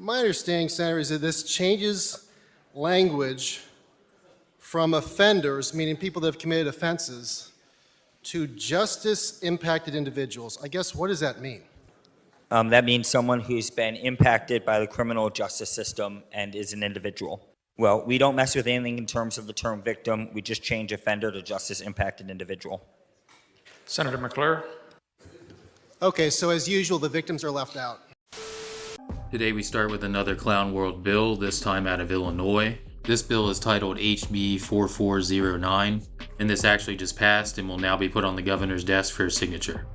my understanding, Senator, is that this changes language from offenders, meaning people that have committed offenses, to justice-impacted individuals. I guess, what does that mean? That means someone who's been impacted by the criminal justice system and is an individual. Well, we don't mess with anything in terms of the term victim. We just change offender to justice-impacted individual. Senator McClure. Okay, so as usual, the victims are left out. Today we start with another Clown World bill, this time out of Illinois. This bill is titled HB 4409, and this actually just passed and will now be put on the governor's desk for signature.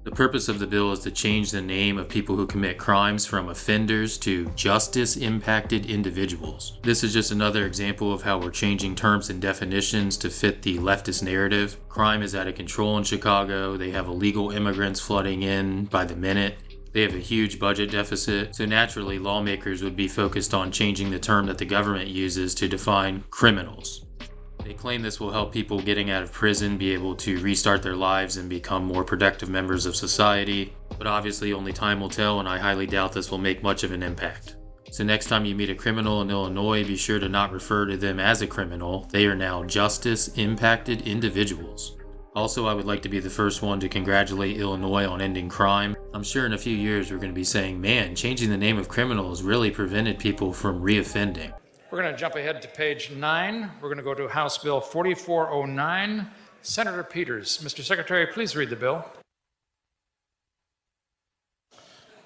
The purpose of the bill is to change the name of people who commit crimes from offenders to justice-impacted individuals. This is just another example of how we're changing terms and definitions to fit the leftist narrative. Crime is out of control in Chicago. They have illegal immigrants flooding in by the minute. They have a huge budget deficit, so naturally lawmakers would be focused on changing the term that the government uses to define criminals. They claim this will help people getting out of prison be able to restart their lives and become more productive members of society, but obviously only time will tell, and I highly doubt this will make much of an impact. So next time you meet a criminal in Illinois, be sure to not refer to them as a criminal. They are now justice-impacted individuals. Also, I would like to be the first one to congratulate Illinois on ending crime. I'm sure in a few years we're going to be saying, man, changing the name of criminals really prevented people from reoffending. We're going to jump ahead to page 9. We're going to go to House Bill 4409. Senator Peters. Mr. Secretary, please read the bill.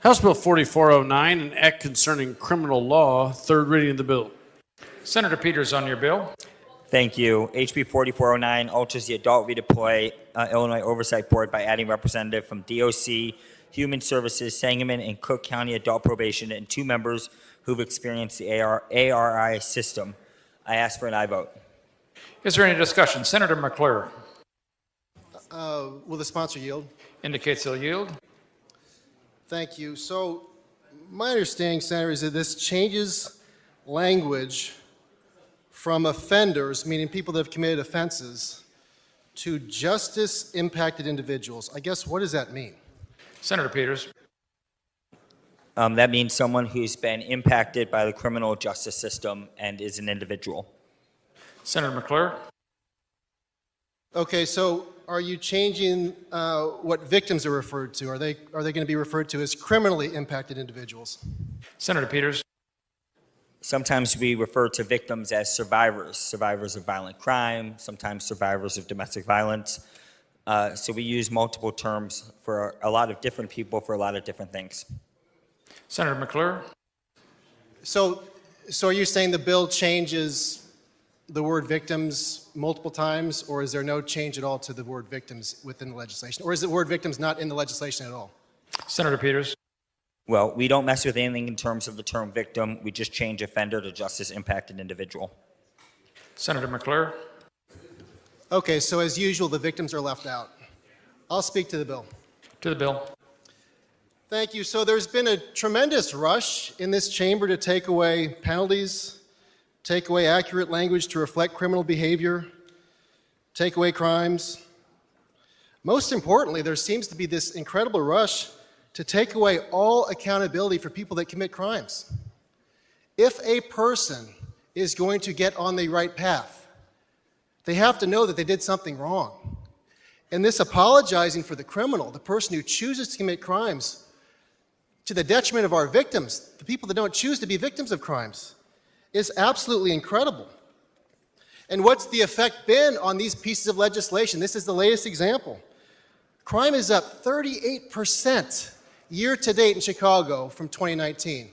House Bill 4409, an act concerning criminal law, third reading of the bill. Senator Peters on your bill. Thank you. HB 4409 alters the Adult Redeploy Illinois Oversight Board by adding representative from DOC, Human Services, Sangamon, and Cook County Adult Probation, and 2 members who've experienced the ARI system. I ask for an aye vote. Is there any discussion? Senator McClure. Will the sponsor yield? Indicates he'll yield. Thank you. So my understanding, Senator, is that this changes language from offenders, meaning people that have committed offenses, to justice-impacted individuals. I guess, what does that mean? Senator Peters. That means someone who's been impacted by the criminal justice system and is an individual. Senator McClure. Okay, so are you changing what victims are referred to? Are they going to be referred to as criminally impacted individuals? Senator Peters. Sometimes we refer to victims as survivors of violent crime, sometimes survivors of domestic violence. So we use multiple terms for a lot of different people for a lot of different things. Senator McClure. So are you saying the bill changes the word victims multiple times, or is there no change at all to the word victims within the legislation? Or is the word victims not in the legislation at all? Senator Peters. Well, we don't mess with anything in terms of the term victim. We just change offender to justice-impacted individual. Senator McClure. Okay, so as usual, the victims are left out. I'll speak to the bill. To the bill. Thank you. So there's been a tremendous rush in this chamber to take away penalties, take away accurate language to reflect criminal behavior, take away crimes. Most importantly, there seems to be this incredible rush to take away all accountability for people that commit crimes. If a person is going to get on the right path, they have to know that they did something wrong. And this apologizing for the criminal, the person who chooses to commit crimes, to the detriment of our victims, the people that don't choose to be victims of crimes, is absolutely incredible. And what's the effect been on these pieces of legislation? This is the latest example. Crime is up 38% year to date in Chicago from 2019.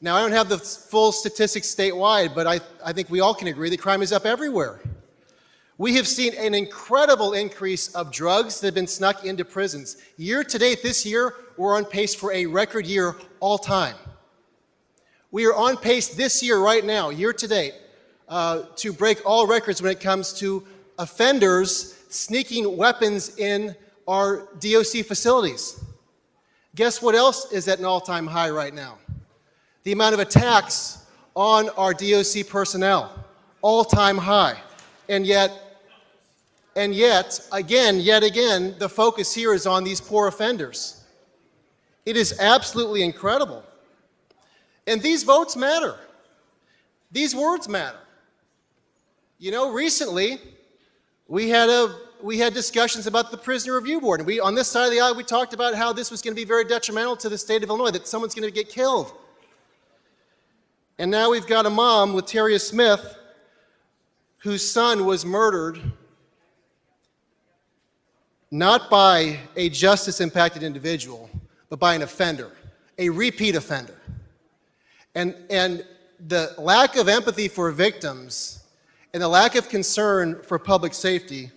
Now, I don't have the full statistics statewide, but I think we all can agree that crime is up everywhere. We have seen an incredible increase of drugs that have been snuck into prisons. Year to date this year, we're on pace for a record year all time. We are on pace this year right now, year to date, to break all records when it comes to offenders sneaking weapons in our DOC facilities. Guess what else is at an all-time high right now? The amount of attacks on our DOC personnel, all-time high. And yet, yet again, the focus here is on these poor offenders. It is absolutely incredible. And these votes matter. These words matter. You know, recently, we had discussions about the Prisoner Review Board. And on this side of the aisle, we talked about how this was going to be very detrimental to the state of Illinois, that someone's going to get killed. And now we've got a mom, Lataria Smith, whose son was murdered not by a justice-impacted individual, but by an offender, a repeat offender. And the lack of empathy for victims and the lack of concern for public safety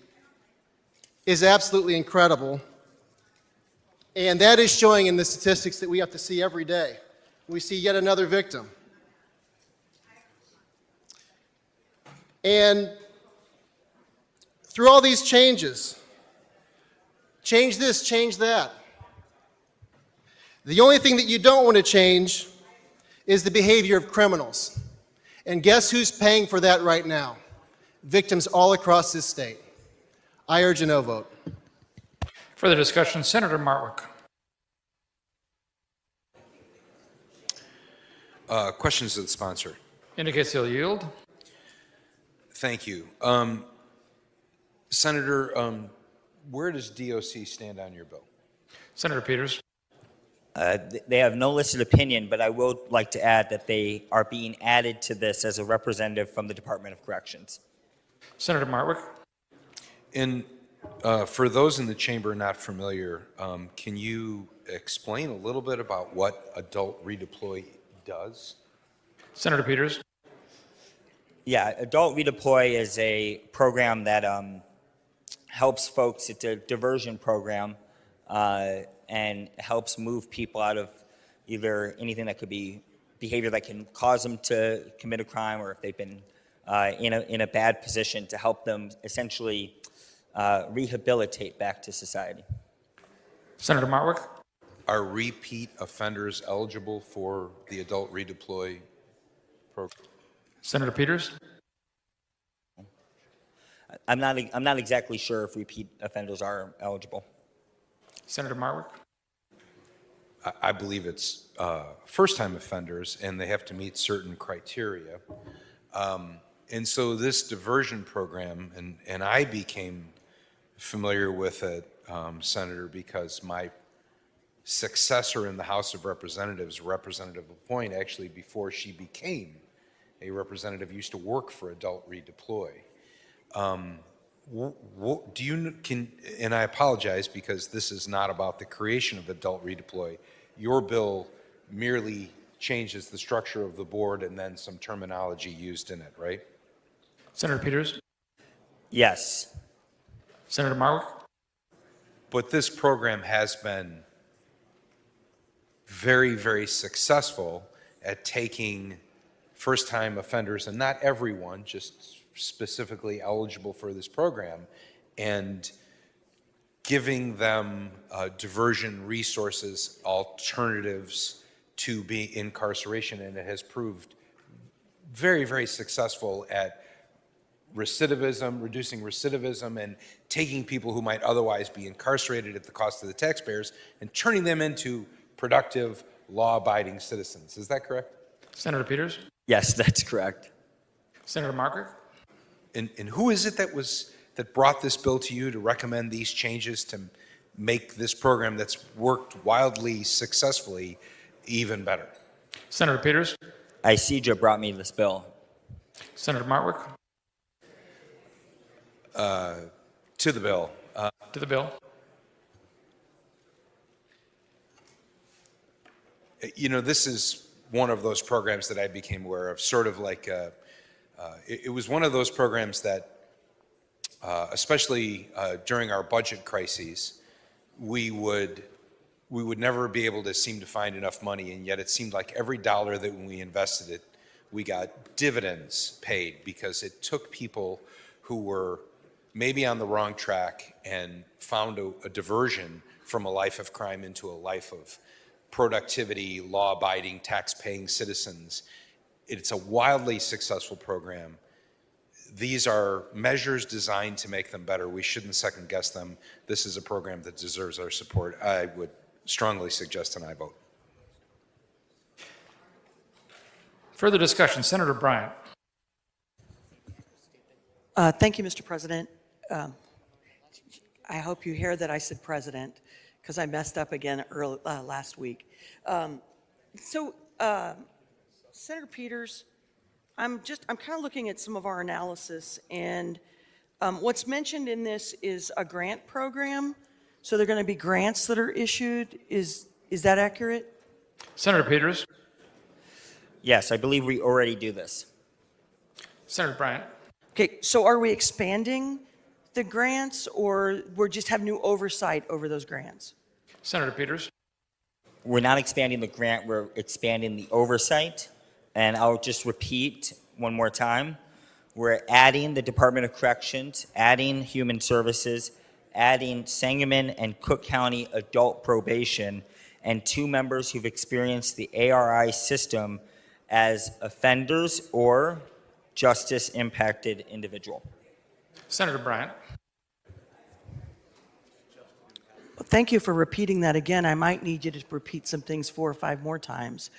is absolutely incredible. And that is showing in the statistics that we have to see every day. We see yet another victim. And through all these changes, change this, change that. The only thing that you don't want to change is the behavior of criminals. And guess who's paying for that right now? Victims all across this state. I urge a no vote. Further discussion, Senator Martwick. Questions of the sponsor. Indicates he'll yield. Thank you. Senator, where does DOC stand on your bill? Senator Peters. They have no listed opinion, but I would like to add that they are being added to this as a representative from the Department of Corrections. Senator Martwick. And for those in the chamber not familiar, can you explain a little bit about what Adult Redeploy does? Senator Peters. Yeah, Adult Redeploy is a program that helps folks. It's a diversion program and helps move people out of either anything that could be behavior that can cause them to commit a crime, or if they've been in a bad position, to help them essentially rehabilitate back to society. Senator Martwick. Are repeat offenders eligible for the Adult Redeploy program? Senator Peters. I'm not exactly sure if repeat offenders are eligible. Senator Martwick. I believe it's first-time offenders, and they have to meet certain criteria. And so this diversion program, and I became familiar with it, Senator, because my successor in the House of Representatives, Representative LaPointe, actually before she became a representative, used to work for Adult Redeploy. Do you, and I apologize because this is not about the creation of Adult Redeploy. Your bill merely changes the structure of the board and then some terminology used in it, right? Senator Peters. Yes. Senator Martwick. But this program has been very, very successful at taking first-time offenders, and not everyone, just specifically eligible for this program, and giving them diversion resources, alternatives to be incarceration, and it has proved very, very successful at recidivism, reducing recidivism, and taking people who might otherwise be incarcerated at the cost of the taxpayers and turning them into productive, law-abiding citizens. Is that correct? Senator Peters. Yes, that's correct. Senator Martwick. And who is it that brought this bill to you to recommend these changes to make this program that's worked wildly successfully even better? Senator Peters. ICJA brought me this bill. Senator Martwick. To the bill. To the bill. You know, this is one of those programs that I became aware of, sort of like, it was one of those programs that, especially during our budget crises, we would never be able to seem to find enough money, and yet it seemed like every dollar that we invested it, we got dividends paid, because it took people who were maybe on the wrong track and found a diversion from a life of crime into a life of productivity, law-abiding, tax-paying citizens. It's a wildly successful program. These are measures designed to make them better. We shouldn't second-guess them. This is a program that deserves our support. I would strongly suggest an aye vote. Further discussion, Senator Bryant. Thank you, Mr. President. I hope you hear that I said president because I messed up again last week. Senator Peters, I'm kind of looking at some of our analysis, and what's mentioned in this is a grant program. So they're going to be grants that are issued. Is that accurate? Senator Peters. Yes, I believe we already do this. Senator Bryant. Okay, so are we expanding the grants, or we just have new oversight over those grants? Senator Peters. We're not expanding the grant, we're expanding the oversight. And I'll just repeat one more time. We're adding the Department of Corrections, adding Human Services, adding Sangamon and Cook County Adult Probation, and 2 members who've experienced the ARI system as offenders or justice-impacted individual. Senator Bryant. Thank you for repeating that again. I might need you to repeat some things 4 or 5 more times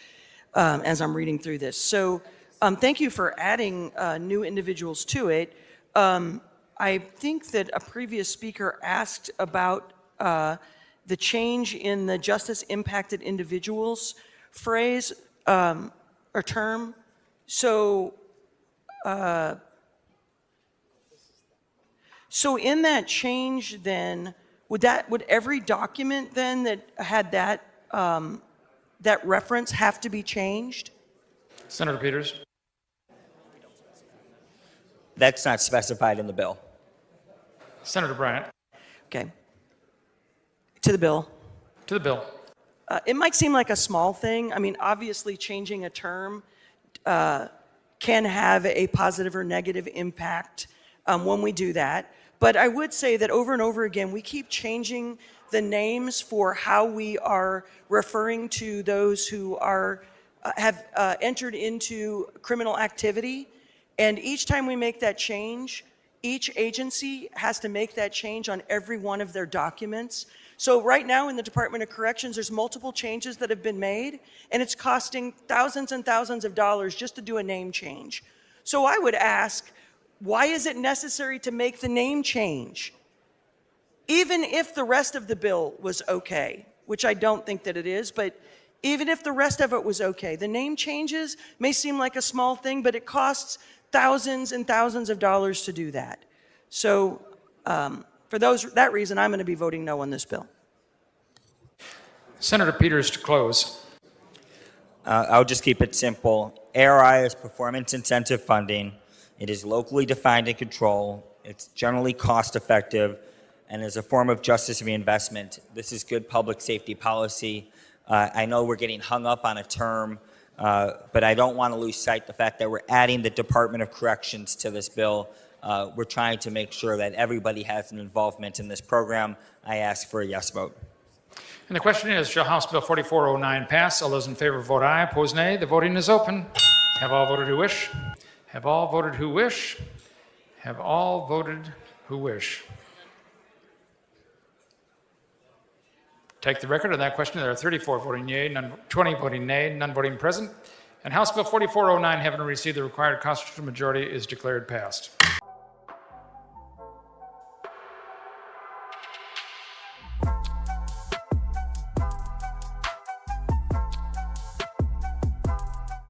as I'm reading through this. So thank you for adding new individuals to it. I think that a previous speaker asked about the change in the justice impacted individuals phrase or term. So in that change then, would every document then that had that that reference have to be changed? Senator Peters. That's not specified in the bill. Senator Bryant. Okay. To the bill. To the bill. It might seem like a small thing. I mean, obviously changing a term can have a positive or negative impact when we do that. But I would say that over and over again, we keep changing the names for how we are referring to those who have entered into criminal activity. And each time we make that change, each agency has to make that change on every one of their documents. So right now in the Department of Corrections, there's multiple changes that have been made, and it's costing thousands and thousands of dollars just to do a name change. So I would ask, why is it necessary to make the name change? Even if the rest of the bill was okay, which I don't think that it is, but even if the rest of it was okay, the name changes may seem like a small thing, but it costs thousands and thousands of dollars to do that. So for that reason, I'm going to be voting no on this bill. Senator Peters to close. I'll just keep it simple. ARI is performance incentive funding. It is locally defined and controlled. It's generally cost effective and is a form of justice reinvestment. This is good public safety policy. I know we're getting hung up on a term, but I don't want to lose sight the fact that we're adding the Department of Corrections to this bill. We're trying to make sure that everybody has an involvement in this program. I ask for a yes vote. And the question is, shall House Bill 4409 pass? All those in favor vote aye. Opposed, nay. The voting is open. Have all voted who wish? Have all voted who wish? Have all voted who wish? Take the record on that question. There are 34 voting yea, 20 voting nay, none voting present. And House Bill 4409, having received the required constitutional majority, is declared passed.